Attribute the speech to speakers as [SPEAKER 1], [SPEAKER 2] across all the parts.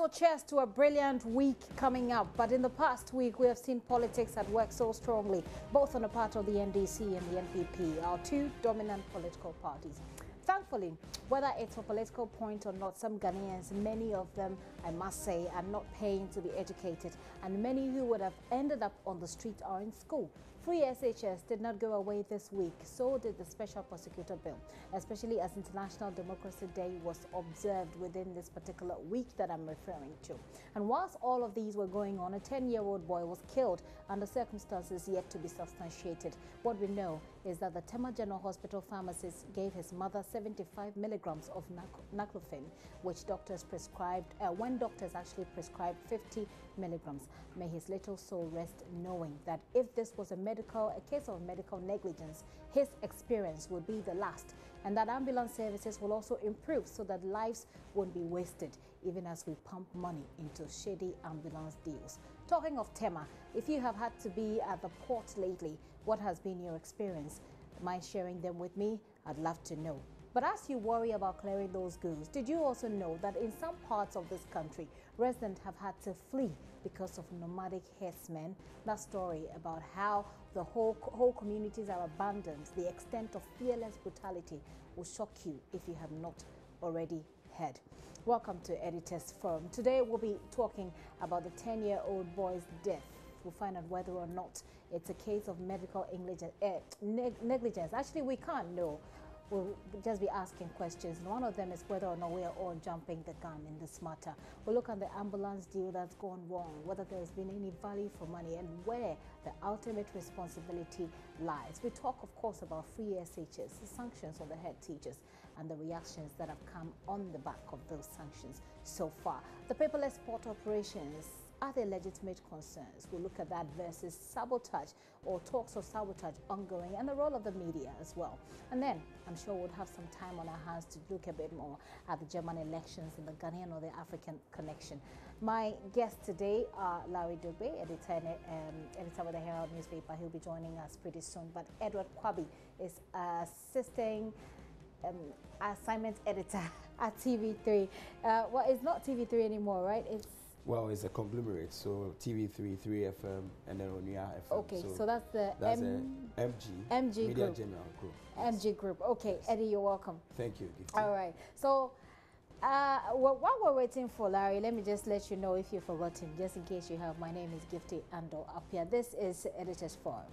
[SPEAKER 1] So cheers to a brilliant week coming up. But in the past week, we have seen politics at work so strongly, both on the part of the NDC and the NPP, our two dominant political parties. Thankfully, whether it's for political point or not, some Ghanaians, many of them, I must say, are not paying to be educated, and many who would have ended up on the street are in school. Free SHS did not go away this week, so did the Special Prosecutor Bill, especially as International Democracy Day was observed within this particular week that I'm referring to. And whilst all of these were going on, a 10-year-old boy was killed under circumstances yet to be substantiated. What we know is that the Tema General Hospital pharmacist gave his mother 75 milligrams of naclofene, which doctors prescribed, when doctors actually prescribed 50 milligrams. May his little soul rest knowing that if this was a case of medical negligence, his experience would be the last, and that ambulance services will also improve so that lives won't be wasted, even as we pump money into shady ambulance deals. Talking of Tema, if you have had to be at the port lately, what has been your experience? Mind sharing them with me? I'd love to know. But as you worry about clearing those goods, did you also know that in some parts of this country, residents have had to flee because of nomadic herdsmen? That story about how the whole communities are abandoned, the extent of fearless brutality, will shock you if you have not already heard. Welcome to Editors Forum. Today we'll be talking about the 10-year-old boy's death. We'll find out whether or not it's a case of medical negligence. Actually, we can't know. We'll just be asking questions. And one of them is whether or not we are all jumping the gun in this matter. We'll look at the ambulance deal that's gone wrong, whether there's been any value for money, and where the ultimate responsibility lies. We talk, of course, about free SHS, the sanctions on the head teachers, and the reactions that have come on the back of those sanctions so far. The paperless port operations, are there legitimate concerns? We'll look at that versus sabotage, or talks of sabotage ongoing, and the role of the media as well. And then I'm sure we'll have some time on our hands to look a bit more at the German elections and the Ghanaian or the African connection. My guests today are Larry Dugbe, editor with the Herald newspaper. He'll be joining us pretty soon. But Edward Kwabi is assisting assignment editor at TV3. Well, it's not TV3 anymore, right?
[SPEAKER 2] Well, it's a conglomerate, so TV3, 3FM, and then Onia FM.
[SPEAKER 1] Okay, so that's the
[SPEAKER 2] MG Media
[SPEAKER 1] Group.
[SPEAKER 2] General Group.
[SPEAKER 1] Yes. MG Group. Okay, yes. Eddie, you're welcome.
[SPEAKER 2] Thank you.
[SPEAKER 1] All right. So while we're waiting for Larry, let me just let you know, if you've forgotten, just in case you have, my name is Gifty Ando up here. This is Editors Forum.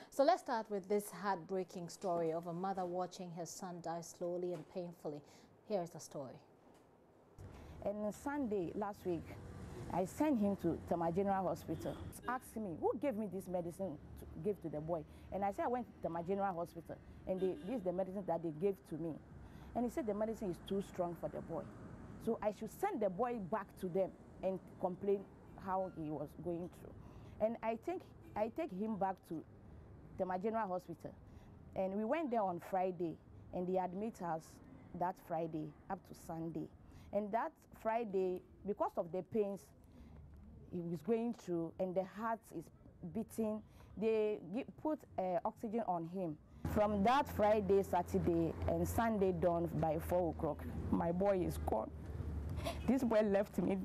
[SPEAKER 1] So let's start with this heartbreaking story of a mother watching her son die slowly and painfully. Here's the story.
[SPEAKER 3] And Sunday last week, I sent him to Tema General Hospital. He asked me, who gave me this medicine to give to the boy? And I said, I went to Tema General Hospital, and this is the medicine that they gave to me. And he said the medicine is too strong for the boy. So I should send the boy back to them and complain how he was going through. And I take him back to Tema General Hospital, and we went there on Friday, and they admit us that Friday up to Sunday. And that Friday, because of the pains he was going through and the heart is beating, they put oxygen on him. From that Friday, Saturday, and Sunday dawn by 4 o'clock, my boy is gone. This boy left me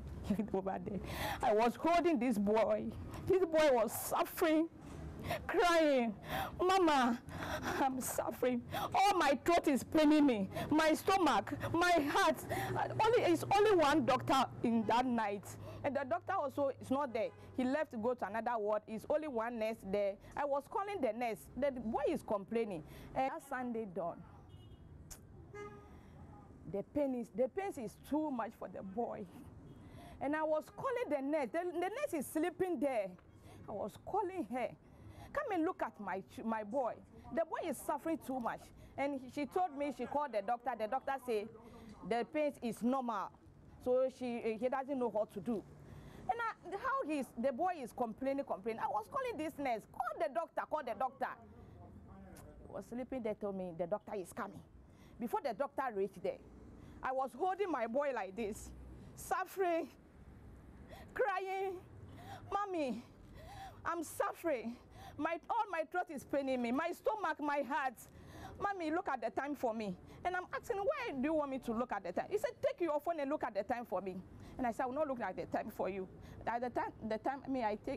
[SPEAKER 3] over there. I was holding this boy. This boy was suffering, crying, Mama, I'm suffering. All my throat is paining me, my stomach, my heart. It's only one doctor in that night, and the doctor also is not there. He left to go to another ward. It's only one nurse there. I was calling the nurse. The boy is complaining. And that Sunday dawn, the pain is too much for the boy. And I was calling the nurse. The nurse is sleeping there. I was calling her. Come and look at my boy. The boy is suffering too much. And she told me, she called the doctor. The doctor said the pain is normal. so he doesn't know what to do. And how the boy is complaining. I was calling this nurse, call the doctor. I was sleeping, they told me the doctor is coming. Before the doctor reached there, I was holding my boy like this, suffering, crying. Mommy, I'm suffering. All my throat is paining me, my stomach, my heart. Mommy, look at the time for me. And I'm asking, why do you want me to look at the time? He said, take your phone and look at the time for me. And I said, I will not look at the time for you. At the time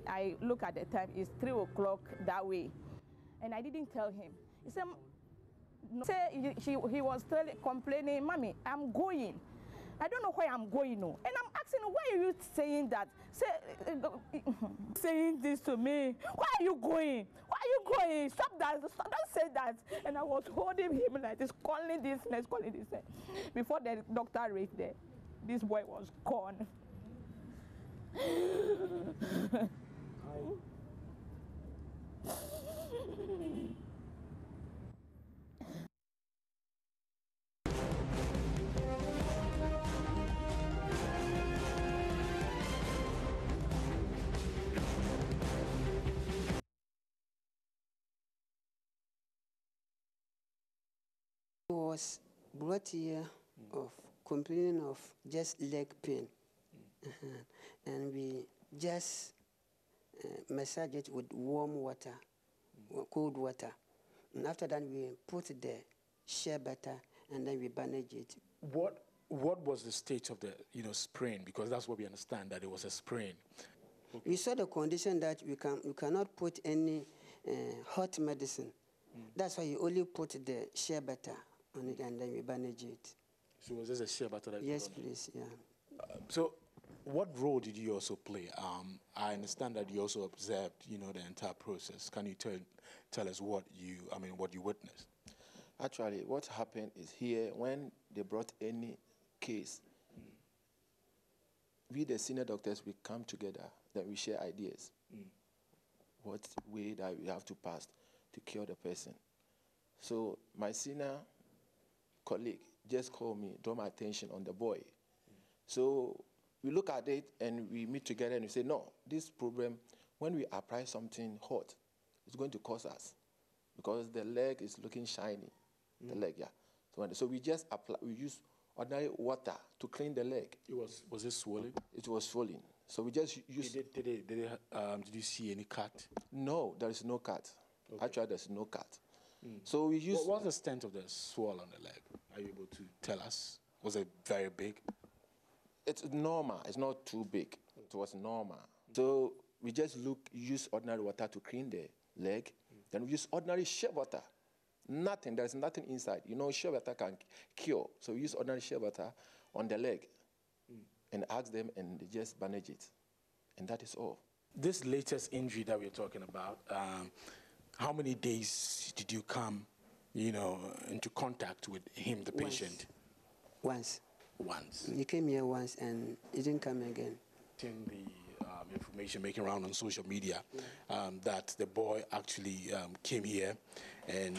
[SPEAKER 3] I look at the time, it's 3 o'clock that way. And I didn't tell him. He said, no. He was complaining, Mommy, I'm going. I don't know where I'm going. No. And I'm asking, why are you saying that? Saying this to me. Why are you going? Why are you going? Stop that. Don't say that. And I was holding him like this, calling this. Before the doctor reached there, this boy was gone.
[SPEAKER 4] Was brought here of complaining of just leg pain, and we just massage it with warm water, cold water, and after that we put the shea butter and then we bandage it.
[SPEAKER 5] What was the state of the sprain? Because that's what we understand, that it was a sprain.
[SPEAKER 4] Okay. We saw the condition that we cannot put any hot medicine. That's why you only put the shea butter on it and then we bandage it.
[SPEAKER 5] So was this a shea butter that you
[SPEAKER 4] Yes,
[SPEAKER 5] put on
[SPEAKER 4] please, yeah.
[SPEAKER 5] So what role did you also play? I understand that you also observed, the entire process. Can you tell us what you witnessed?
[SPEAKER 6] Actually, what happened is here, when they brought any case, we, the senior doctors, we come together, then we share ideas. What way that we have to pass to cure the person. So my senior colleague just called me, draw my attention on the boy. So we look at it and we meet together and we say, no, this problem, when we apply something hot, it's going to cause us because the leg is looking shiny, the leg, yeah. So we just apply, we use ordinary water to clean the leg.
[SPEAKER 5] Was it swollen?
[SPEAKER 6] It was swollen. So we just use.
[SPEAKER 5] Did you see any cut?
[SPEAKER 6] No, there is no cut.
[SPEAKER 5] Okay.
[SPEAKER 6] Actually, there's no cut. So we use.
[SPEAKER 5] What was the extent of the swell on the leg? Are you able to tell us? Was it very big?
[SPEAKER 6] It's normal. It's not too big. It was normal. So we just use ordinary water to clean the leg. Then we use ordinary shea butter. Nothing. There's nothing inside. Shea butter can cure. So we use ordinary shea butter on the leg and ask them, and they just bandage it. And that is all.
[SPEAKER 5] This latest injury that we're talking about, how many days did you come, into contact with him, the patient?
[SPEAKER 4] Once.
[SPEAKER 5] Once.
[SPEAKER 4] He came here once and he didn't come again.
[SPEAKER 5] In the information making around on social media, that the boy actually came here and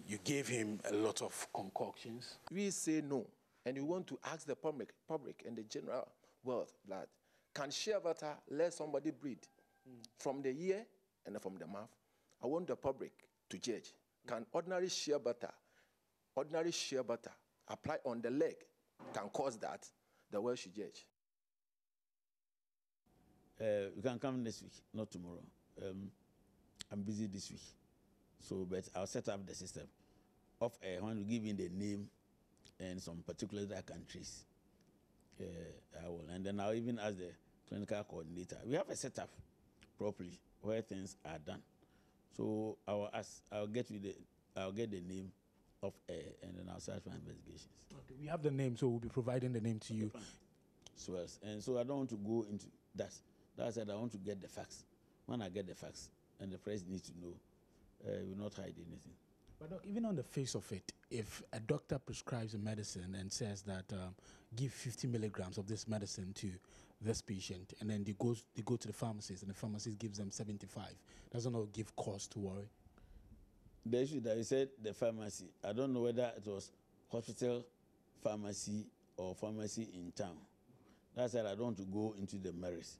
[SPEAKER 5] you gave him a lot of concoctions.
[SPEAKER 6] We say no, and we want to ask the public and the general world that can shea butter let somebody breathe from the ear and from the mouth? I want the public to judge. Can ordinary shea butter apply on the leg can cause that? The world should judge.
[SPEAKER 7] You can come next week, not tomorrow. I'm busy this week. So, but I'll set up the system. I want to give in the name and some particulars that I can trace. I will. And then I'll even ask the clinical coordinator. We have a setup properly where things are done. So I'll get the name of and then I'll start my investigations.
[SPEAKER 5] Okay, we have the name, so we'll be providing the name to you.
[SPEAKER 7] Swells. And so I don't want to go into that. That said, I want to get the facts. When I get the facts, and the press needs to know, we will not hide anything.
[SPEAKER 5] But Doc, even on the face of it, if a doctor prescribes a medicine and says that give 50 milligrams of this medicine to this patient, and then they go to the pharmacist, and the pharmacist gives them 75, doesn't it give cause to worry?
[SPEAKER 7] The issue that you said, the pharmacy, I don't know whether it was hospital pharmacy or pharmacy in town. That's said, I don't want to go into the merits.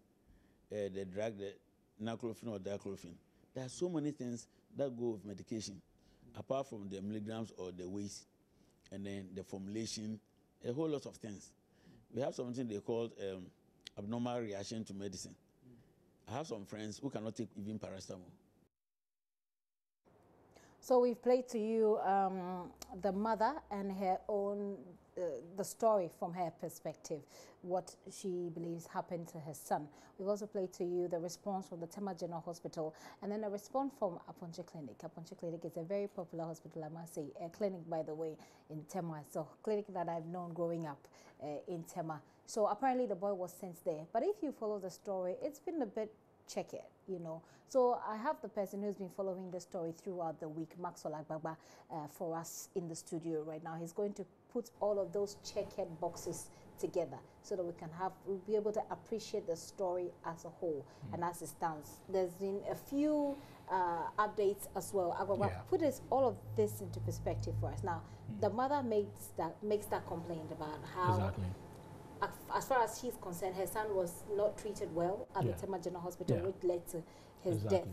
[SPEAKER 7] The drug, the naclofene or diclofene. There are so many things that go with medication, apart from the milligrams or the weight, and then the formulation, a whole lot of things. We have something they call abnormal reaction to medicine. I have some friends who cannot take even paracetamol.
[SPEAKER 1] So we've played to you the mother and her own, the story from her perspective, what she believes happened to her son. We've also played to you the response from the Tema General Hospital and then a response from Aponche Clinic. Aponche Clinic is a very popular hospital, I must say, a clinic, by the way, in Tema. So clinic that I've known growing up in Tema. So apparently the boy was sent there. But if you follow the story, it's been a bit check it, you know. So I have the person who's been following the story throughout the week, Maxwell Agbagba, for us in the studio right now. He's going to put all of those check-it boxes together so that we'll be able to appreciate the story as a whole and as it stands. There's been a few updates as well. Agbagba, put all of this into perspective for us. Now, the mother makes that complaint about how as far as she's concerned, her son was not treated well at the Tema General Hospital, which led to his death.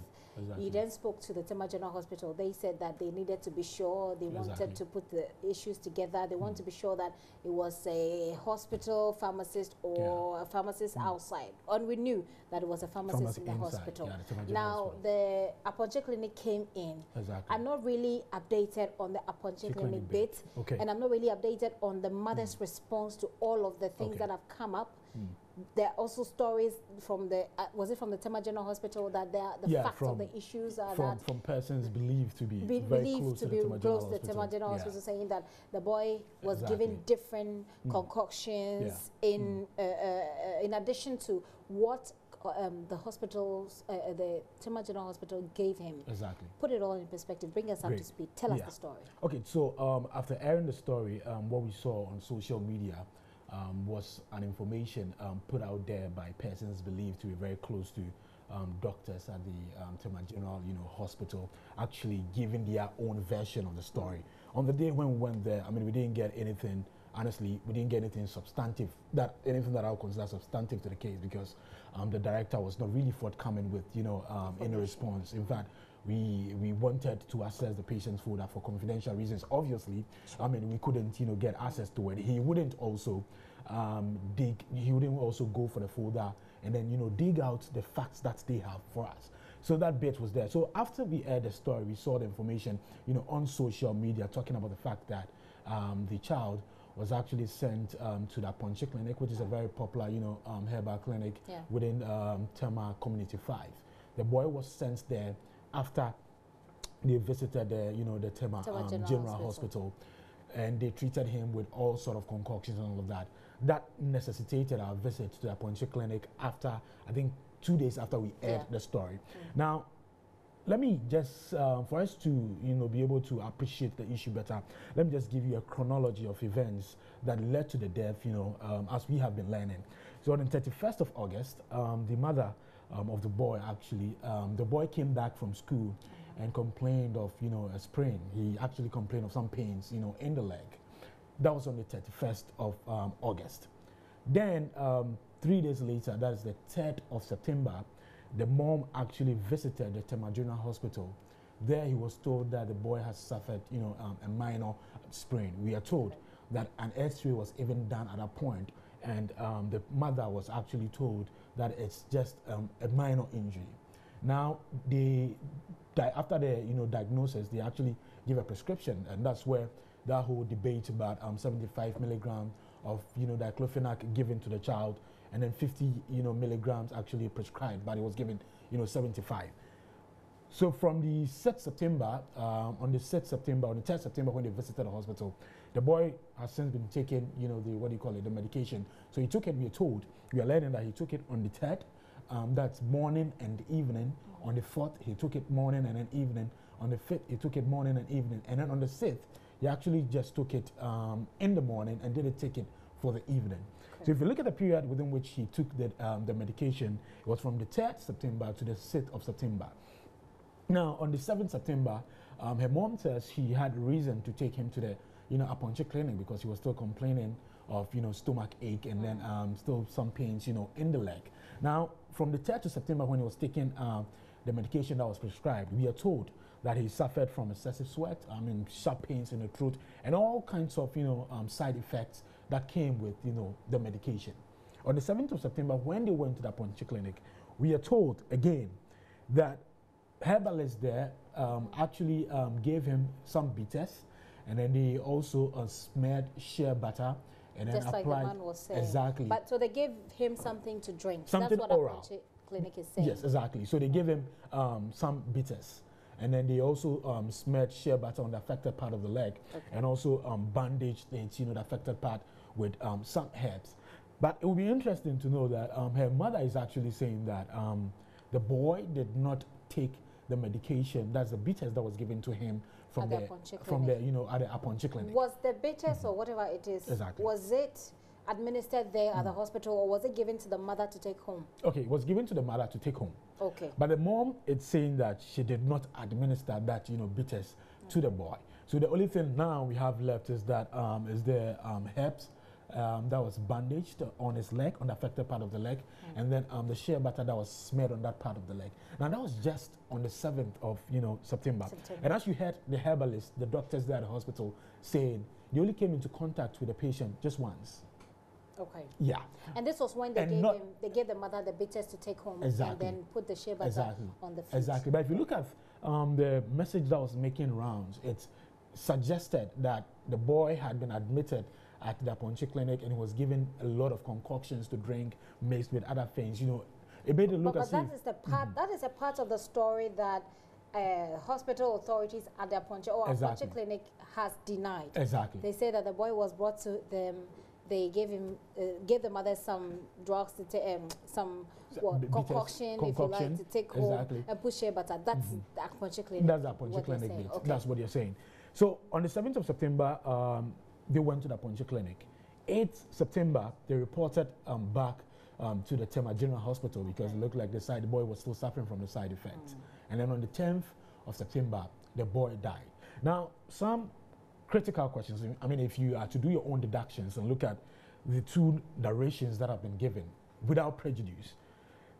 [SPEAKER 1] You then spoke to the Tema General Hospital. They said that they needed to be sure, they wanted to put the issues together. They wanted to be sure that it was a hospital pharmacist or a pharmacist outside. And we knew that it was a pharmacist in the hospital. Now, the Aponche Clinic came in. I'm not really updated on the Aponche Clinic bit. And I'm not really updated on the mother's response to all of the things that have come up. There are also stories from the, was it from the Tema General Hospital that the facts of the issues are
[SPEAKER 8] from persons believed to be
[SPEAKER 1] close to the Tema General Hospital, saying that the boy was given different concoctions in addition to what the hospitals, the Tema General Hospital gave him. Put it all in perspective. Bring us up to speed. Tell us the story.
[SPEAKER 8] Okay, so after airing the story, what we saw on social media was an information put out there by persons believed to be very close to doctors at the Tema General, Hospital, actually giving their own version of the story. On the day when we went there, I mean, we didn't get anything. Honestly, we didn't get anything substantive, anything that I would consider substantive to the case, because the director was not really forthcoming with, any response. In fact, we wanted to access the patient's folder for confidential reasons. Obviously, I mean, we couldn't, get access to it. He wouldn't also he wouldn't also go for the folder and then, dig out the facts that they have for us. So that bit was there. So after we aired the story, we saw the information, on social media talking about the fact that the child was actually sent to the Aponche Clinic, which is a very popular, herbal clinic within Tema Community 5. The boy was sent there after they visited the Tema General Hospital, and they treated him with all sort of concoctions and all of that. That necessitated our visit to the Aponche Clinic after, I think, 2 days after we aired the story. Now, let me just, for us to be able to appreciate the issue better, let me just give you a chronology of events that led to the death, as we have been learning. So on the 31st of August, the mother of the boy, actually, the boy came back from school and complained of, a sprain. He actually complained of some pains, in the leg. That was on the 31st of August. Then 3 days later, that's the 3rd of September, the mom actually visited the Tema General Hospital. There he was told that the boy has suffered, a minor sprain. We are told that an X-ray was even done at that point, and the mother was actually told that it's just a minor injury. Now, after the diagnosis, they actually give a prescription, and that's where that whole debate about 75 milligrams of diclofenac given to the child, and then 50 milligrams actually prescribed, but it was given 75. So from the 6th September, on the 6th September, on the 10th September, when they visited the hospital, the boy has since been taking the medication. So he took it, we are told, we are learning that he took it on the 3rd, that's morning and evening. On the 4th, he took it morning and then evening. On the 5th, he took it morning and evening. And then on the 6th, he actually just took it in the morning and didn't take it for the evening. Okay. So if you look at the period within which he took the medication, it was from the 3rd September to the 6th of September. Now, on the 7th September, her mom says she had reason to take him to the Aponche Clinic because he was still complaining of, stomach ache and then still some pains, in the leg. Now, from the 3rd of September when he was taking the medication that was prescribed, we are told that he suffered from excessive sweat, sharp pains in the throat, and all kinds of, side effects that came with, the medication. On the 7th of September, when they went to the Aponche Clinic, we are told again that herbalists there actually gave him some bitters, and then they also smeared shea butter and then
[SPEAKER 1] just
[SPEAKER 8] applied.
[SPEAKER 1] Like the man was saying.
[SPEAKER 8] Exactly.
[SPEAKER 1] But so they gave him something to drink.
[SPEAKER 8] Something
[SPEAKER 1] That's what
[SPEAKER 8] oral.
[SPEAKER 1] Aponche Clinic is saying.
[SPEAKER 8] Yes, exactly. So they gave him some bitters, and then they also smeared shea butter on the affected part of the leg, and also bandaged the affected part with some herbs. But it will be interesting to know that her mother is actually saying that the boy did not take the medication, that's the bitters that was given to him from the at the Aponche Clinic.
[SPEAKER 1] Was the bitters or whatever it is, was it administered there at the hospital, or was it given to the mother to take home?
[SPEAKER 8] Okay, it was given to the mother to take home.
[SPEAKER 1] Okay.
[SPEAKER 8] But the mom is saying that she did not administer that, bitters to the boy. So the only thing now we have left is that is the herbs that was bandaged on his leg, on the affected part of the leg, and then the shea butter that was smeared on that part of the leg. Now that was just on the 7th of September. And as you heard the herbalist, the doctors there at the hospital saying they only came into contact with the patient just once.
[SPEAKER 1] Okay.
[SPEAKER 8] Yeah.
[SPEAKER 1] And this was when they gave the mother the bitters to take home and then put the shea butter on the food.
[SPEAKER 8] Exactly. But if you look at the message that was making rounds, it suggested that the boy had been admitted at the Aponche Clinic and he was given a lot of concoctions to drink mixed with other things. It made it look as if...
[SPEAKER 1] But that is the part, that is a part of the story that hospital authorities at the Aponche Clinic has denied.
[SPEAKER 8] Exactly.
[SPEAKER 1] They say that the boy was brought to them. They gave the mother some drugs to take, concoction, if you like, to take home and put shea butter. That's the Aponche Clinic.
[SPEAKER 8] That's the Aponche Clinic. That's what you're saying. So on the 7th of September, they went to the Aponche Clinic. 8th September, they reported back to the Tema General Hospital because it looked like the boy was still suffering from the side effects. And then on the 10th of September, the boy died. Now, some critical questions. I mean, if you are to do your own deductions and look at the two narrations that have been given without prejudice,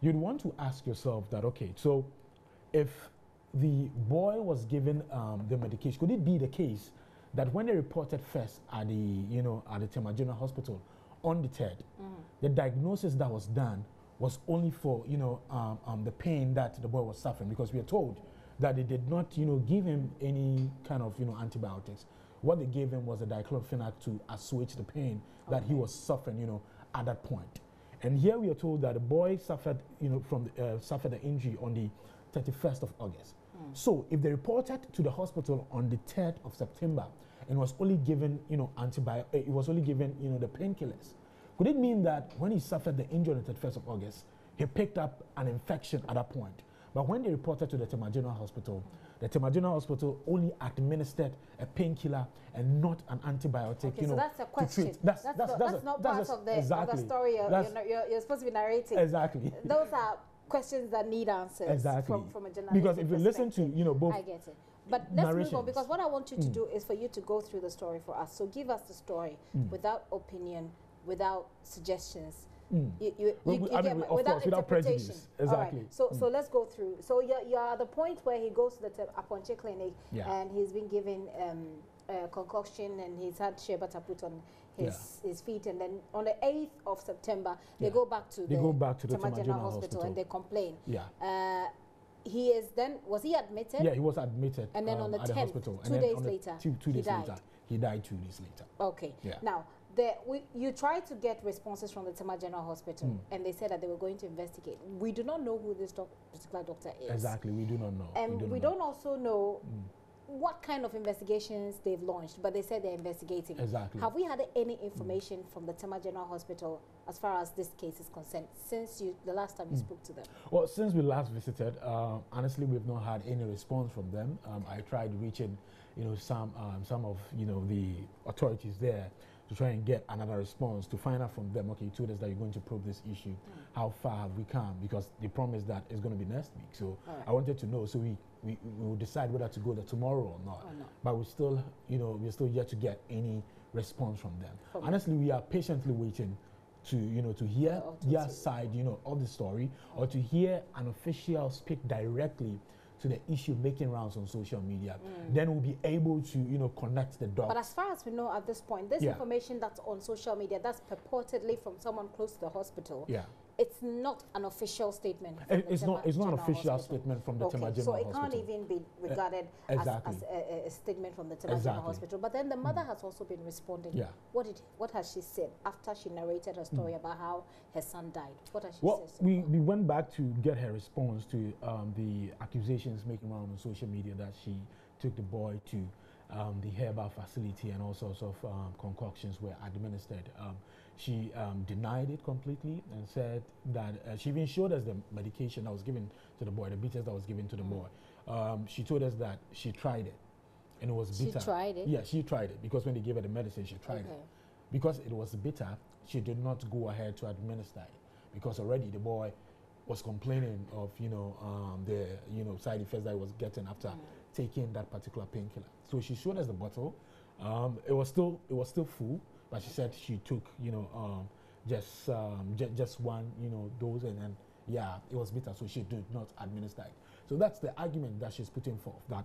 [SPEAKER 8] you'd want to ask yourself that, okay, so if the boy was given the medication, could it be the case that when they reported first at the, at the Tema General Hospital on the 3rd, the diagnosis that was done was only for, the pain that the boy was suffering, because we are told that they did not, give him any kind of, antibiotics. What they gave him was a diclofenac to assuage the pain that he was suffering, at that point. And here we are told that the boy suffered, suffered an injury on the 31st of August. So if they reported to the hospital on the 3rd of September and was only given, it was only given, the painkillers, could it mean that when he suffered the injury on the 31st of August, he picked up an infection at that point? But when they reported to the Tema General Hospital, the Tema General Hospital only administered a painkiller and not an antibiotic.
[SPEAKER 1] Okay, so that's a question.
[SPEAKER 8] That's
[SPEAKER 1] not part of the story you're supposed to be narrating.
[SPEAKER 8] Exactly.
[SPEAKER 1] Those are questions that need answers from a journalist.
[SPEAKER 8] Because if you listen to both,
[SPEAKER 1] I get it. But let's move on, because what I want you to do is for you to go through the story for us. So give us the story without opinion, without suggestions. Without
[SPEAKER 8] prejudice. Exactly.
[SPEAKER 1] Right. So let's go through. So you're at the point where he goes to the Aponche Clinic and he's been given a concoction and he's had shea butter put on his feet, and then on the 8th of September they go back to the Tema General Hospital and they complain. He is then, was he admitted?
[SPEAKER 8] Yeah, he was admitted.
[SPEAKER 1] And then on the 10th,
[SPEAKER 8] hospital.
[SPEAKER 1] 2 days later,
[SPEAKER 8] two days later, he died 2 days later.
[SPEAKER 1] Okay.
[SPEAKER 8] Yeah.
[SPEAKER 1] Now, you tried to get responses from the Tema General Hospital, and they said that they were going to investigate. We do not know who this particular doctor is.
[SPEAKER 8] Exactly, we do not know.
[SPEAKER 1] And we don't also know what kind of investigations they've launched, but they said they're investigating.
[SPEAKER 8] Exactly.
[SPEAKER 1] Have we had any information from the Tema General Hospital as far as this case is concerned since the last time you spoke to them?
[SPEAKER 8] Well, since we last visited, honestly, we've not had any response from them. I tried reaching, some of, the authorities there to try and get another response, to find out from them, okay, you told us that you're going to probe this issue. How far have we come? Because they promised that it's going to be next week. So I wanted to know, so we will decide whether to go there tomorrow or not. But we still, we're still yet to get any response from them. Honestly, we are patiently waiting to, to hear their side, of the story, or to hear an official speak directly to the issue making rounds on social media. Then we'll be able to, connect the dots.
[SPEAKER 1] But as far as we know at this point, this information that's on social media, that's purportedly from someone close to the hospital. It's not an official statement.
[SPEAKER 8] It's not an official statement from the Tema General Hospital.
[SPEAKER 1] So it can't even be regarded as a statement from the Tema General Hospital. But then the mother has also been responding. What has she said after she narrated her story about how her son died? What has she said?
[SPEAKER 8] We went back to get her response to the accusations making around on social media that she took the boy to the herbal facility and all sorts of concoctions were administered. She denied it completely and said that she even showed us the medication that was given to the boy, the bitters that was given to the boy. She told us that she tried it and it was bitter.
[SPEAKER 1] She tried it?
[SPEAKER 8] Yeah, she tried it because when they gave her the medicine, she tried it. Because it was bitter, she did not go ahead to administer it because already the boy was complaining of, the, side effects that he was getting after taking that particular painkiller. So she showed us the bottle. It was still full. But she said she took, just one, dose, and then, it was bitter, so she did not administer it. So that's the argument that she's putting forth, that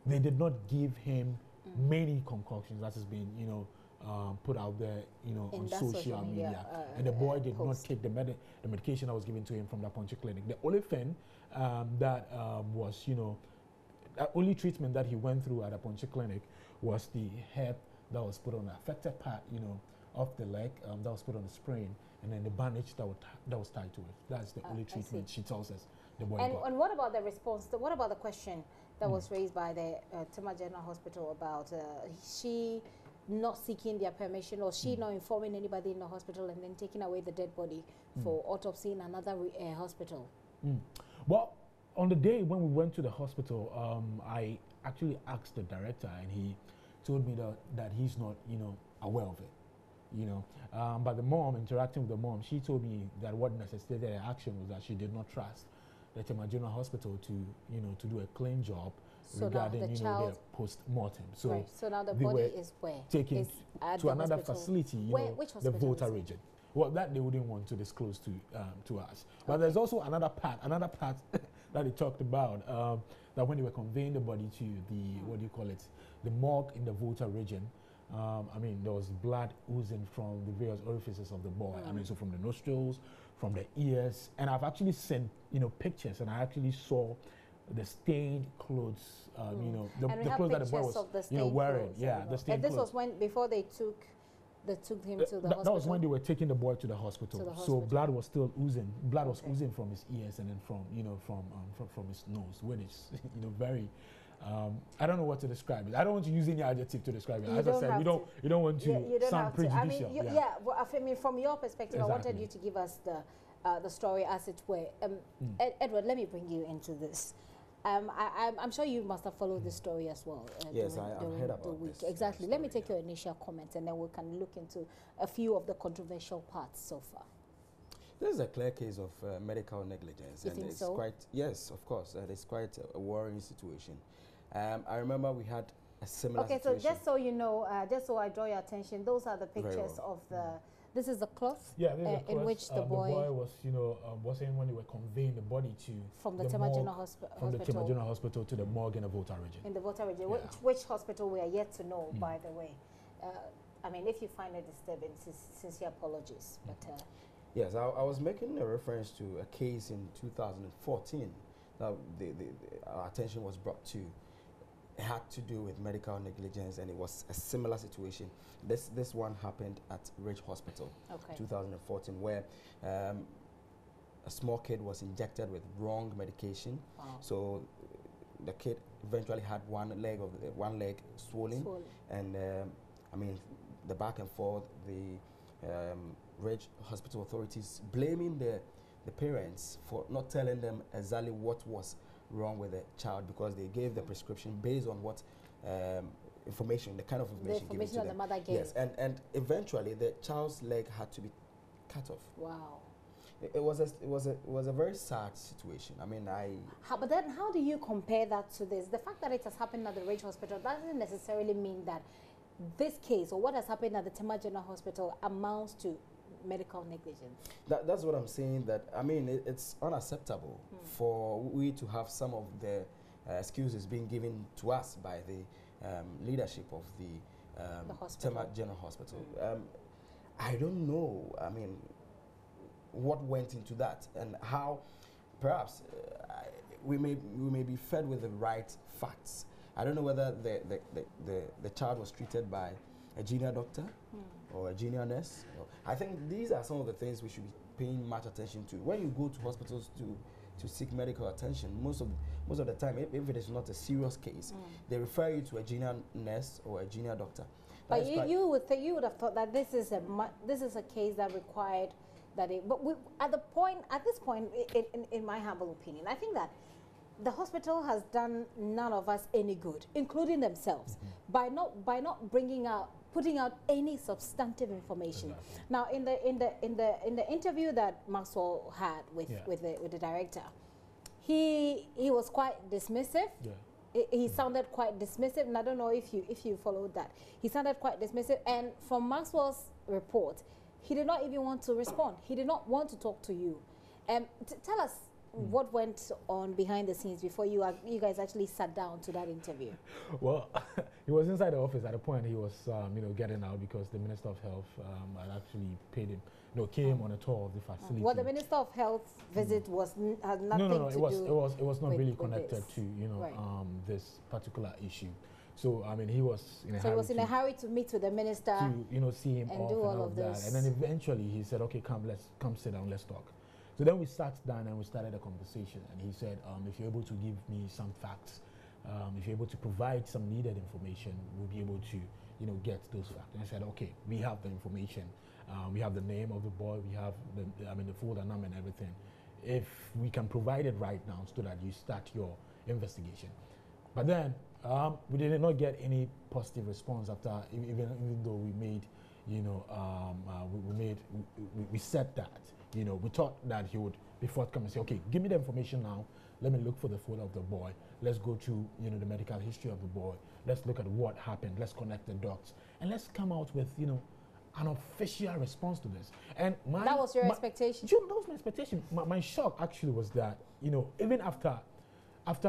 [SPEAKER 8] they did not give him many concoctions that has been, put out there, on social media. And the boy did not take the medication that was given to him from the Ponche clinic. The only thing that was, the only treatment that he went through at the Ponche clinic was the herb that was put on the affected part, of the leg, that was put on the sprain, and then the bandage that was tied to it. That's the only treatment she tells us the boy got.
[SPEAKER 1] And what about the response? What about the question that was raised by the Tema General Hospital about she not seeking their permission or she not informing anybody in the hospital and then taking away the dead body for autopsy in another hospital?
[SPEAKER 8] Well, on the day when we went to the hospital, I actually asked the director, and he told me that he's not, aware of it, But the mom, interacting with the mom, she told me that what necessitated her action was that she did not trust the Tema General Hospital to do a clean job regarding, their post-mortem. So
[SPEAKER 1] now the body is where?
[SPEAKER 8] Taken to another facility,
[SPEAKER 1] which
[SPEAKER 8] the Volta region. Well, that they wouldn't want to disclose to us. But there's also another part that they talked about, that when they were conveying the body to the, the morgue in the Volta region, there was blood oozing from the various orifices of the boy. So from the nostrils, from the ears, and I've actually sent, pictures, and I actually saw the stained clothes, the clothes that the boy was, wearing. Yeah, the stained clothes.
[SPEAKER 1] And this was before they took him to the hospital?
[SPEAKER 8] That was when they were taking the boy to the hospital. So blood was still oozing. Blood was oozing from his ears and then from his nose, which is, very. I don't know what to describe it. I don't want to use any adjective to describe it. As I said, you don't want to sound prejudicial.
[SPEAKER 1] From your perspective, I wanted you to give us the story as it were. Edward, let me bring you into this. I'm sure you must have followed the story as well.
[SPEAKER 2] Yes, I've heard about this.
[SPEAKER 1] Exactly. Let me take your initial comments, and then we can look into a few of the controversial parts so far.
[SPEAKER 2] This is a clear case of medical negligence.
[SPEAKER 1] You think so?
[SPEAKER 2] Yes, of course. It's quite a worrying situation. I remember we had a similar situation.
[SPEAKER 1] Okay, so just so you know, just so I draw your attention, those are the pictures of the. This is the cloth.
[SPEAKER 8] Yeah, this is the cloth
[SPEAKER 1] in which the boy
[SPEAKER 8] was, was in when they were conveying the body to
[SPEAKER 1] from the Tema General Hospital.
[SPEAKER 8] From the Tema General Hospital to the morgue in the Volta region.
[SPEAKER 1] In the Volta region, which hospital we are yet to know, by the way. If you find it disturbing, sincere apologies. But
[SPEAKER 2] yes, I was making a reference to a case in 2014 that our attention was brought to. It had to do with medical negligence, and it was a similar situation. This one happened at Ridge Hospital, 2014, where a small kid was injected with wrong medication. Wow. So the kid eventually had one leg swollen. And the back and forth, the Ridge Hospital authorities blaming the parents for not telling them exactly what was wrong with the child, because they gave the prescription based on what information, the kind of information given to
[SPEAKER 1] that
[SPEAKER 2] them.
[SPEAKER 1] the mother gave.
[SPEAKER 2] Yes, and eventually the child's leg had to be cut off.
[SPEAKER 1] Wow.
[SPEAKER 2] It was a very sad situation. I mean,
[SPEAKER 1] but then how do you compare that to this? The fact that it has happened at the Ridge Hospital doesn't necessarily mean that this case or what has happened at the Tema General Hospital amounts to medical negligence.
[SPEAKER 2] That's what I'm saying. That I mean, it's unacceptable for we to have some of the excuses being given to us by the leadership of the Tema General Hospital. I don't know. I mean, what went into that and how perhaps we may be fed with the right facts. I don't know whether the child was treated by a junior doctor or a junior nurse. I think these are some of the things we should be paying much attention to. When you go to hospitals to seek medical attention, most of the time, if it is not a serious case, they refer you to a junior nurse or a junior doctor.
[SPEAKER 1] But you would have thought that this is a case that required that it. But at this point, in my humble opinion, I think that the hospital has done none of us any good, including themselves, by not putting out any substantive information. Now, in the interview that Maxwell had with the director, he was quite dismissive. He sounded quite dismissive, and I don't know if you followed that. He sounded quite dismissive, and from Maxwell's report, he did not even want to respond. He did not want to talk to you. Tell us what went on behind the scenes before you guys actually sat down to that interview.
[SPEAKER 8] Well, he was inside the office at a point. He was getting out because the Minister of Health had actually paid him. Came on a tour of the facility.
[SPEAKER 1] Well, the Minister of Health visit had nothing to do.
[SPEAKER 8] It was not really connected to this particular issue. So I mean, he was in a hurry. So he was in a hurry
[SPEAKER 1] to meet with the minister
[SPEAKER 8] to see him
[SPEAKER 1] and
[SPEAKER 8] off
[SPEAKER 1] do
[SPEAKER 8] and
[SPEAKER 1] all of this.
[SPEAKER 8] And then eventually he said, "Okay, come sit down, let's talk." So then we sat down and we started a conversation. And he said, "If you're able to give me some facts, if you're able to provide some needed information, we'll be able to get those facts." And I said, "Okay, we have the information. We have the name of the boy. We have the folder number and everything. If we can provide it right now so that you start your investigation." But then we did not get any positive response after, even though we made, we said that, we thought that he would be forthcoming and say, "Okay, give me the information now. Let me look for the folder of the boy. Let's go to, the medical history of the boy. Let's look at what happened. Let's connect the dots. And let's come out with, an official response to this." And
[SPEAKER 1] that was your expectation?
[SPEAKER 8] That was my expectation. My shock actually was that, even after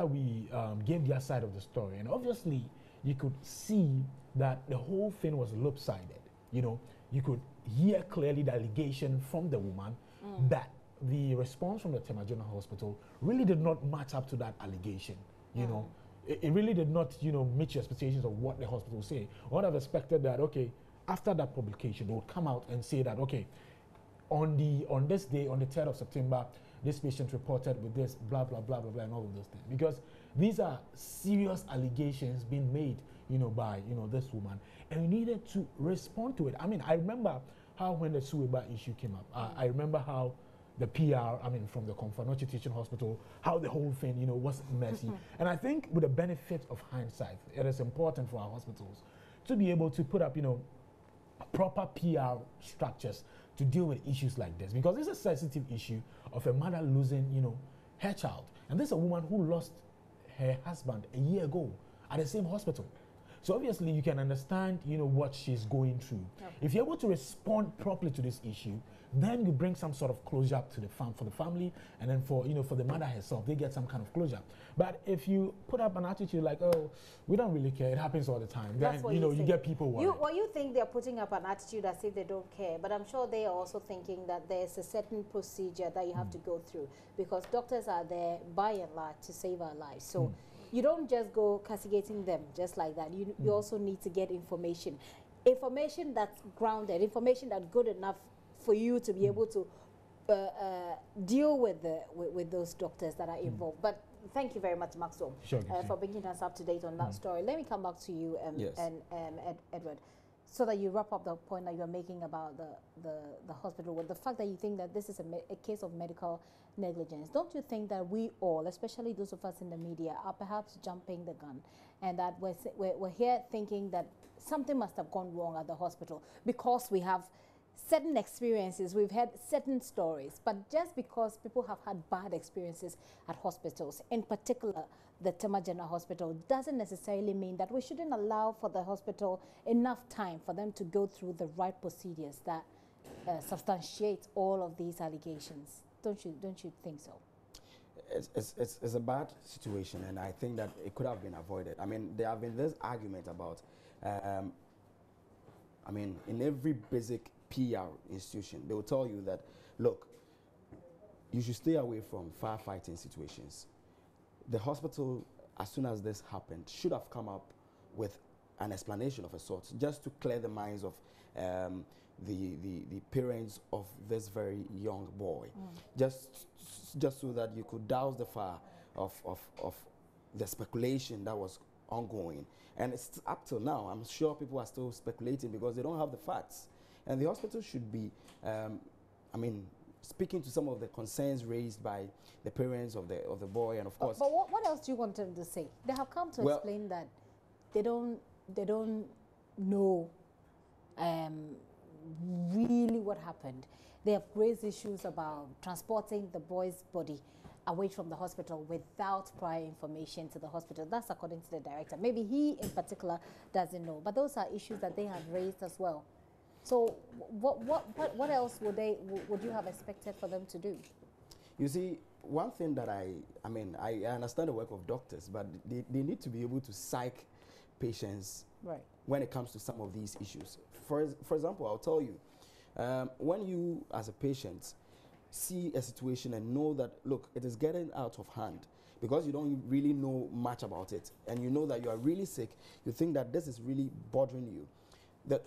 [SPEAKER 8] we gave their side of the story, and obviously you could see that the whole thing was lopsided. You could hear clearly the allegation from the woman that the response from the Tema General Hospital really did not match up to that allegation. It really did not, meet your expectations of what the hospital say. I would have expected that, okay, after that publication, they would come out and say that, okay, on this day, on the 3rd of September, this patient reported with this, blah, blah, blah, blah, blah, and all of those things. Because these are serious allegations being made, by, this woman. And we needed to respond to it. I mean, I remember how when the Suweba issue came up, I remember how the PR, from the Confanochi Teaching Hospital, how the whole thing, was messy. And I think with the benefit of hindsight, it is important for our hospitals to be able to put up, proper PR structures to deal with issues like this, because it's a sensitive issue of a mother losing, her child. And this is a woman who lost her husband a year ago at the same hospital. So obviously you can understand, what she's going through. Okay. If you're able to respond properly to this issue, then you bring some sort of closure to for the family, and then for the mother herself, they get some kind of closure. But if you put up an attitude like, "Oh, we don't really care, it happens all the time," then you get people worried.
[SPEAKER 1] You think they're putting up an attitude as if they don't care, but I'm sure they are also thinking that there's a certain procedure that you have to go through, because doctors are there by and large to save our lives. So you don't just go castigating them just like that. You also need to get information that's grounded, information that's good enough for you to be able to deal with those doctors that are involved. But thank you very much, Maxwell, for bringing us up to date on that story. Let me come back to you,
[SPEAKER 2] yes.
[SPEAKER 1] and Edward. so that you wrap up the point that you're making about the hospital, with the fact that you think that this is a case of medical negligence, don't you think that we all, especially those of us in the media, are perhaps jumping the gun, and that we're here thinking that something must have gone wrong at the hospital because we have certain experiences, we've had certain stories, but just because people have had bad experiences at hospitals, in particular the Tema General Hospital, doesn't necessarily mean that we shouldn't allow for the hospital enough time for them to go through the right procedures that substantiate all of these allegations. Don't you think so?
[SPEAKER 2] It's a bad situation, and I think that it could have been avoided. I mean, there have been this argument about, I mean, in every basic PR institution, they will tell you that, look, you should stay away from firefighting situations. The hospital, as soon as this happened, should have come up with an explanation of a sort, just to clear the minds of the parents of this very young boy, just so that you could douse the fire of the speculation that was ongoing. And it's up till now, I'm sure people are still speculating because they don't have the facts. And the hospital should be, I mean, speaking to some of the concerns raised by the parents of the boy, and of course.
[SPEAKER 1] But what else do you want them to say? They have come to explain that they don't know really what happened. They have raised issues about transporting the boy's body away from the hospital without prior information to the hospital. That's according to the director. Maybe he in particular doesn't know, but those are issues that they have raised as well. So what else would you have expected for them to do?
[SPEAKER 2] You see, one thing that I mean, I understand the work of doctors, but they need to be able to psych patients when it comes to some of these issues. For example, I'll tell you, when you as a patient see a situation and know that, look, it is getting out of hand, because you don't really know much about it, and you know that you are really sick, you think that this is really bothering you,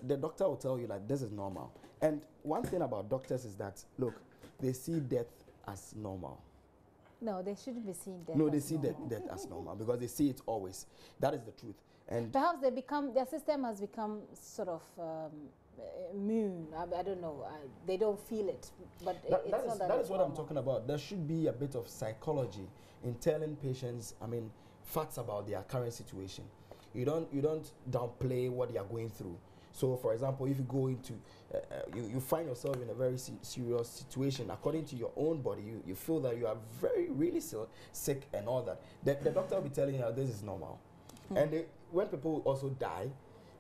[SPEAKER 2] the doctor will tell you that this is normal. And one thing about doctors is that, look, they see death as normal.
[SPEAKER 1] No, they shouldn't be seeing death.
[SPEAKER 2] No, they see death as normal because they see it always. That is the truth. And
[SPEAKER 1] perhaps their system has become sort of immune. I don't know. They don't feel it, but
[SPEAKER 2] that is what I'm talking about. There should be a bit of psychology in telling patients, I mean, facts about their current situation. You don't downplay what they are going through. So, for example, if you go into, you find yourself in a very serious situation, according to your own body, you feel that you are really sick and all that. The doctor will be telling you this is normal. And when people also die,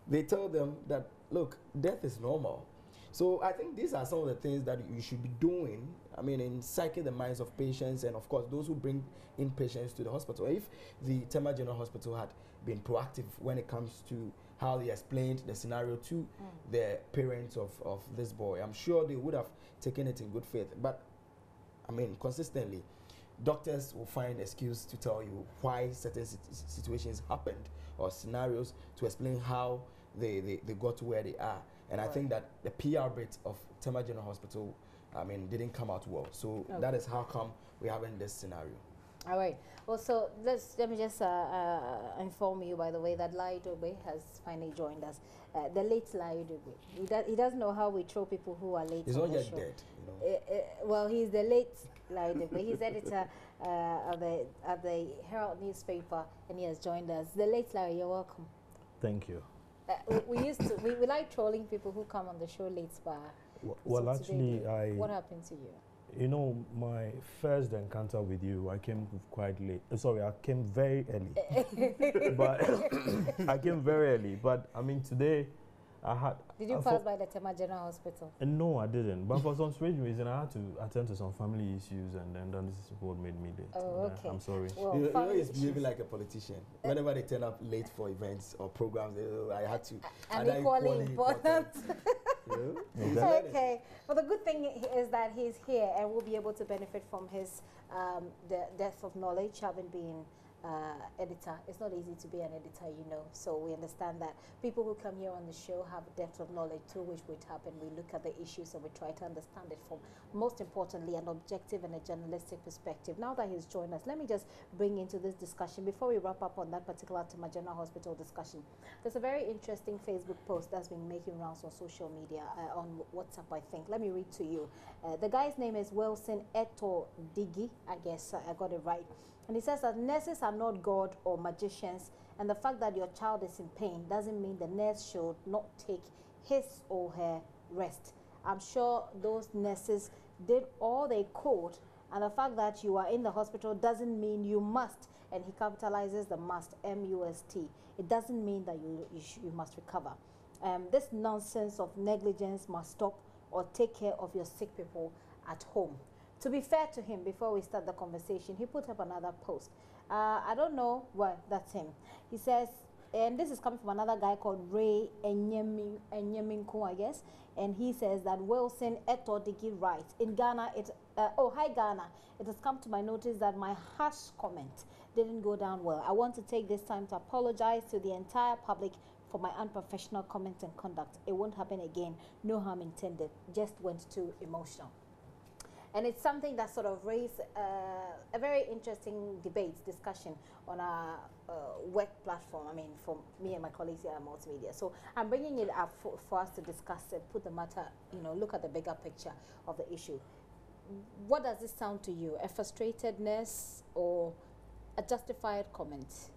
[SPEAKER 2] they tell them that, look, death is normal. So I think these are some of the things that you should be doing, I mean, in psyching the minds of patients and, of course, those who bring in patients to the hospital. If the Tema General Hospital had been proactive when it comes to how they explained the scenario to the parents of this boy, I'm sure they would have taken it in good faith. But, I mean, consistently, doctors will find excuse to tell you why certain situations happened or scenarios to explain how they got to where they are. And I think that the PR bit of Tema General Hospital, I mean, didn't come out well. So that is how come we're having this scenario.
[SPEAKER 1] All right. Well, so let me just inform you, by the way, that Lai Dobe has finally joined us. The late Lai Dobe. He doesn't know how we throw people who are late.
[SPEAKER 2] He's not yet dead, you know.
[SPEAKER 1] Well, he's the late Lai Dobe. He's editor of the Herald newspaper, and he has joined us. The late Lai, you're welcome.
[SPEAKER 9] Thank you.
[SPEAKER 1] We like trolling people who come on the show late, but
[SPEAKER 9] well, actually,
[SPEAKER 1] what happened to you?
[SPEAKER 9] You know, my first encounter with you, I came quite late. Sorry, I came very early. But I came very early. But I mean, today I had.
[SPEAKER 1] Did you pass by the Tema General Hospital?
[SPEAKER 9] No, I didn't. But for some strange reason, I had to attend to some family issues, and then this is what made me late.
[SPEAKER 1] Oh, okay.
[SPEAKER 9] I'm sorry.
[SPEAKER 1] Well,
[SPEAKER 2] you know, he's behaving like a politician. Whenever they turn up late for events or programs, I had to.
[SPEAKER 1] And equally important.
[SPEAKER 9] Exactly.
[SPEAKER 1] Okay. Well, the good thing is that he's here and we'll be able to benefit from his the depth of knowledge having been editor. It's not easy to be an editor, you know. So we understand that people who come here on the show have a depth of knowledge through which we tap and we look at the issues and we try to understand it from, most importantly, an objective and a journalistic perspective. Now that he's joined us, let me just bring into this discussion, before we wrap up on that particular Tema General Hospital discussion, there's a very interesting Facebook post that's been making rounds on social media, on WhatsApp, I think. Let me read to you. The guy's name is Wilson Eto Digi. I guess I got it right. And he says that nurses are not God or magicians, and the fact that your child is in pain doesn't mean the nurse should not take his or her rest. I'm sure those nurses did all they could, and the fact that you are in the hospital doesn't mean you must, and he capitalizes the must, M-U-S-T. It doesn't mean that you must recover. This nonsense of negligence must stop, or take care of your sick people at home. To be fair to him, before we start the conversation, he put up another post. I don't know, well, that's him. He says, and this is coming from another guy called Ray Enyeminko, I guess, and he says that Wilson Etodigi writes, in Ghana, hi Ghana, it has come to my notice that my harsh comment didn't go down well. I want to take this time to apologize to the entire public for my unprofessional comments and conduct. It won't happen again, no harm intended, just went too emotional. And it's something that sort of raised a very interesting discussion on our work platform. I mean, for me and my colleagues here at Multimedia. So I'm bringing it up for us to discuss and put the matter, you know, look at the bigger picture of the issue. What does this sound to you? A frustratedness or a justified comment?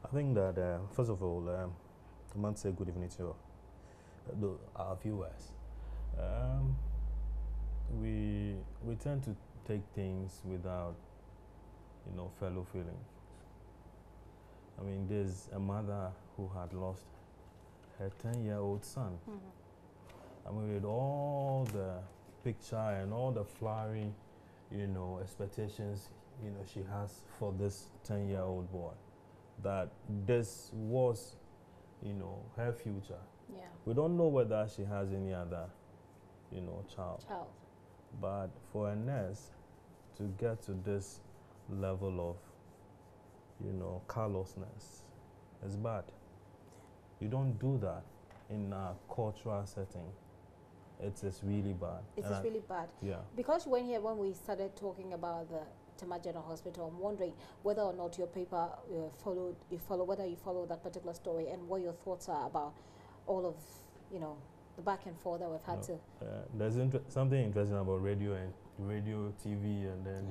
[SPEAKER 9] I think that, first of all, I want to say good evening to our viewers. We tend to take things without, you know, fellow feelings. I mean, there's a mother who had lost her 10-year-old son. I mean, with all the picture and all the flowery, you know, expectations, you know, she has for this 10-year-old boy, that this was, you know, her future.
[SPEAKER 1] Yeah.
[SPEAKER 9] We don't know whether she has any other, you know, child. But for a nurse to get to this level of, you know, callousness is bad. You don't do that in a cultural setting. It is really bad.
[SPEAKER 1] It is really bad.
[SPEAKER 9] Yeah.
[SPEAKER 1] Because when we started talking about the Tema General Hospital, I'm wondering whether or not your paper whether you follow that particular story and what your thoughts are about all of, you know, the back and forth that we've had to.
[SPEAKER 9] There's something interesting about radio, TV, and then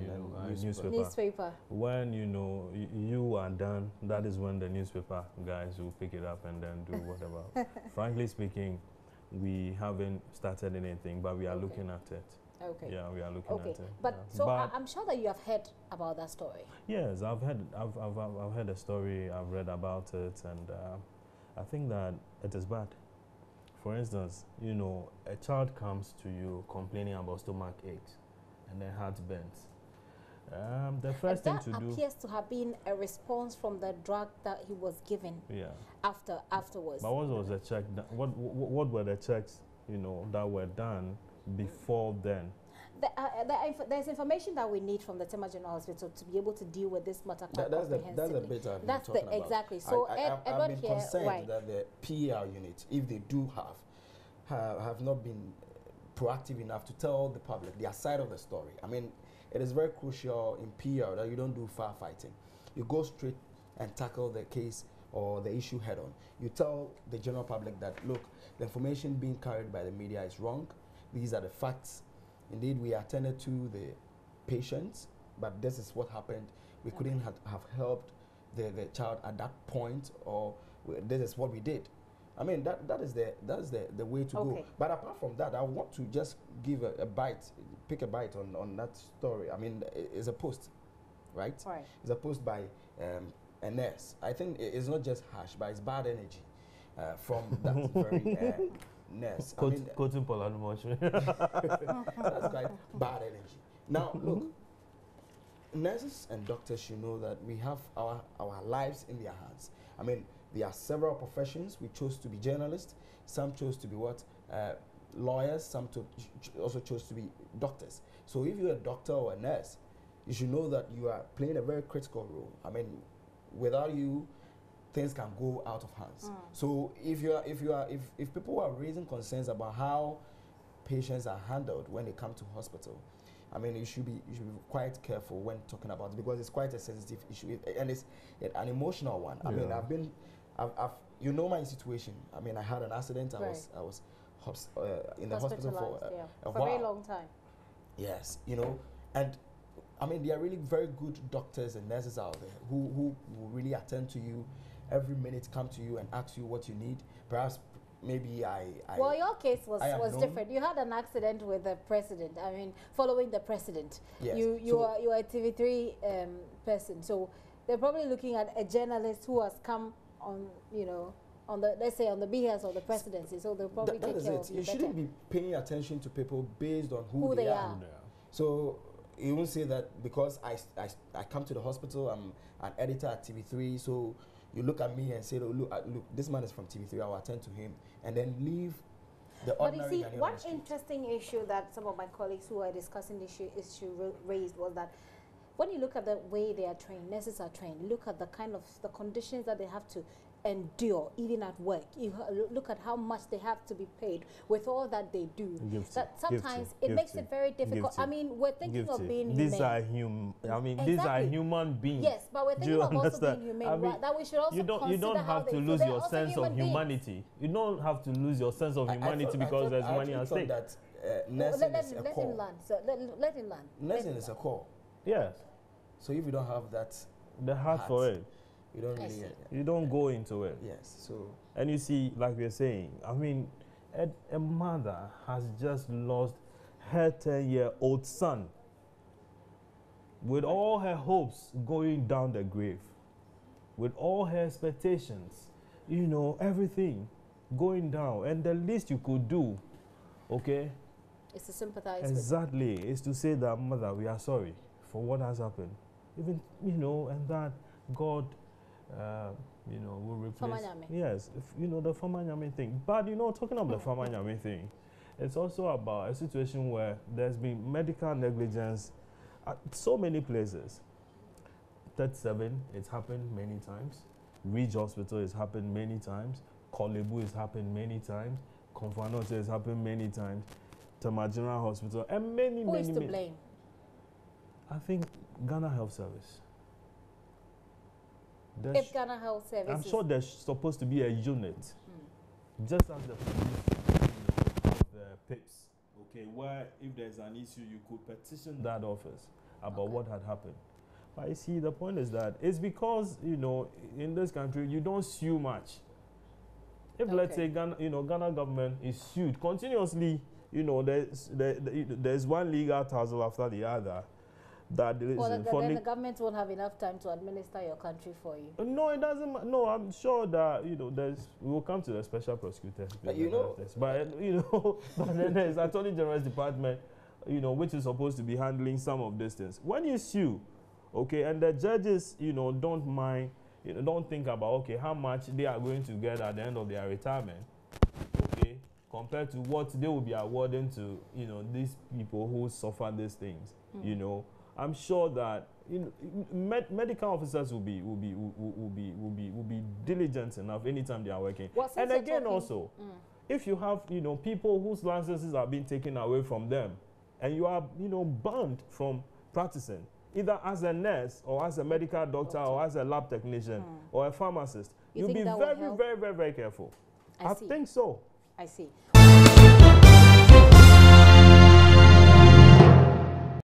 [SPEAKER 9] newspaper. When you know you are done, that is when the newspaper guys will pick it up and then do whatever. Frankly speaking, we haven't started anything, but we are looking at it.
[SPEAKER 1] Okay.
[SPEAKER 9] Yeah, we are looking at it.
[SPEAKER 1] But so I'm sure that you have heard about that story.
[SPEAKER 9] Yes, I've heard a story. I've read about it, and I think that it is bad. For instance, you know, a child comes to you complaining about stomach aches and then heartburns. The first thing to do...
[SPEAKER 1] That appears to have been a response from the drug that he was given.
[SPEAKER 9] Yeah.
[SPEAKER 1] Afterwards.
[SPEAKER 9] But what was the check? What were the checks, you know, that were done before then?
[SPEAKER 1] There's information that we need from the Tema General Hospital to be able to deal with this matter quite comprehensively.
[SPEAKER 2] That's the bit I've been talking about.
[SPEAKER 1] Exactly. So
[SPEAKER 2] I've been concerned that the PR unit, if they do have not been proactive enough to tell the public their side of the story. I mean, it is very crucial in PR that you don't do firefighting. You go straight and tackle the case or the issue head on. You tell the general public that, look, the information being carried by the media is wrong. These are the facts. Indeed, we attended to the patients, but this is what happened. We couldn't have helped the child at that point, or this is what we did. I mean, that is the way to go. But apart from that, I want to just give pick a bite on that story. I mean, it's a post, right?
[SPEAKER 1] Right.
[SPEAKER 2] It's a post by a nurse. I think it's not just harsh, but it's bad energy from that very nurse.
[SPEAKER 9] Quoting Paul Anumosh.
[SPEAKER 2] That's quite bad energy. Now, look, nurses and doctors should know that we have our lives in their hands. I mean, there are several professions. We chose to be journalists. Some chose to be lawyers. Some also chose to be doctors. So if you're a doctor or a nurse, you should know that you are playing a very critical role. I mean, without you, things can go out of hands. So if people are raising concerns about how patients are handled when they come to hospital, I mean, you should be quite careful when talking about it, because it's quite a sensitive issue, and it's an emotional one. I mean, I've you know my situation. I mean, I had an accident. I was in the hospital for a while.
[SPEAKER 1] very long time.
[SPEAKER 2] Yes, you know, and I mean, there are really very good doctors and nurses out there who will really attend to you every minute, come to you and ask you what you need. Perhaps maybe
[SPEAKER 1] well, your case was different. You had an accident with the president. I mean, following the president. Yes. You are a TV3 person, so they're probably looking at a journalist who has come on, you know, on the, let's say, on the behest of the presidency. So they'll probably take care of you.
[SPEAKER 2] You shouldn't be paying attention to people based on who they are. So you won't say that because I come to the hospital, I'm an editor at TV3, so you look at me and say, oh, look, this man is from TV3, I'll attend to him, and then leave the ordinary. But you see,
[SPEAKER 1] one interesting issue that some of my colleagues who are discussing this issue raised was that when you look at the way they are trained, nurses are trained, look at the kind of the conditions that they have to endure even at work. You look at how much they have to be paid with all that they do. That sometimes it makes it very difficult. I mean, we're thinking of being humane.
[SPEAKER 9] These are these are human beings.
[SPEAKER 1] Yes, but we're thinking of also being humane. I mean, that we should also
[SPEAKER 9] you don't have to lose your sense of humanity. You don't have to lose your sense of humanity because there's money at stake.
[SPEAKER 2] Nursing is a core.
[SPEAKER 1] Let him learn.
[SPEAKER 2] Nursing is a core.
[SPEAKER 9] Yes.
[SPEAKER 2] So if you don't have that,
[SPEAKER 9] the heart for it,
[SPEAKER 2] you don't really.
[SPEAKER 9] You don't go into it.
[SPEAKER 2] Yes. So.
[SPEAKER 9] And you see, like we're saying, I mean, a mother has just lost her 10-year-old son with all her hopes going down the grave, with all her expectations, you know, everything going down. And the least you could do, okay,
[SPEAKER 1] is to sympathize.
[SPEAKER 9] Exactly, is to say that, mother, we are sorry for what has happened. Even, you know, and that God, you know, will replace. Yes, you know, the Famanyame thing. But, you know, talking about the Famanyame thing, it's also about a situation where there's been medical negligence at so many places. 37, it's happened many times. Ridge Hospital has happened many times. Kolebu has happened many times. Konfanote has happened many times. Tema General Hospital, and many.
[SPEAKER 1] Who is to blame?
[SPEAKER 9] I think Ghana Health Service.
[SPEAKER 1] If Ghana Health Service,
[SPEAKER 9] I'm sure there's supposed to be a unit, just as the police have the PIPs, okay, where if there's an issue, you could petition that office about what had happened. But you see, the point is that it's because, you know, in this country, you don't sue much. If let's say Ghana, you know, Ghana government is sued continuously, you know, there's one legal tussle after the other. That then the
[SPEAKER 1] government won't have enough time to administer your country for you.
[SPEAKER 9] No, it doesn't. No, I'm sure that, you know, we will come to the special prosecutor.
[SPEAKER 2] You know,
[SPEAKER 9] but you know, but then there's Attorney General's department, you know, which is supposed to be handling some of these things. When you sue, okay, and the judges, you know, don't mind, you know, don't think about, okay, how much they are going to get at the end of their retirement, okay, compared to what they will be awarding to, you know, these people who suffer these things, you know. I'm sure that, you know, medical officers will be diligent enough anytime they are working. And again, also, if you have, you know, people whose licenses are being taken away from them, and you are, you know, banned from practicing, either as a nurse or as a medical doctor or as a lab technician or a pharmacist, you'll be very, very, very, very careful. I think so.
[SPEAKER 1] I see.